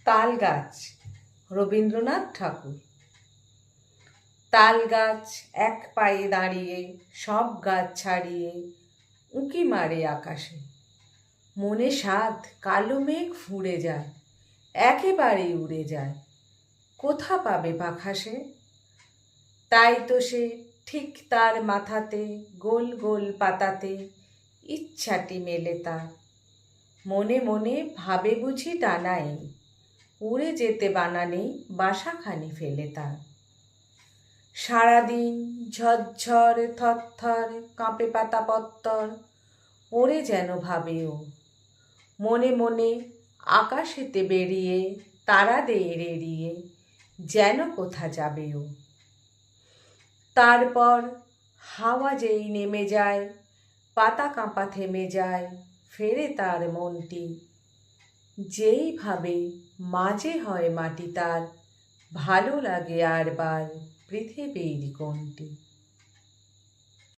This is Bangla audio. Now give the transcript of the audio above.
তাল গাছ, রবীন্দ্রনাথ ঠাকুর। তাল গাছ এক পায়ে দাঁড়িয়ে, সব গাছ ছাড়িয়ে উঁকি মারে আকাশে। মনে সাধ কালো মেঘ ফুঁড়ে যায়, একেবারে উড়ে যায়, কোথা পাবে পাখা সে? তাই তো সে ঠিক তার মাথাতে গোল গোল পাতাতে ইচ্ছাটি মেলে তার। মনে মনে ভাবে বুঝি ডানাই, উড়ে যেতে বানানেই বাসাখানি ফেলে তার। সারাদিন ঝরঝর থরথর কাঁপে পাতা পত্তর, ওরে যেন ভাবে ও। মনে মনে আকাশেতে বেরিয়ে তারাদের এড়িয়ে যেন কোথা যাবে ও। তারপর হাওয়া যেই নেমে যায়, পাতা কাঁপা থেমে যায়, ফেরে তার মনটি। যেই ভাবে মাঝে হয় মাটি তার, ভালো লাগে আর বার পৃথিবীর কোনটি।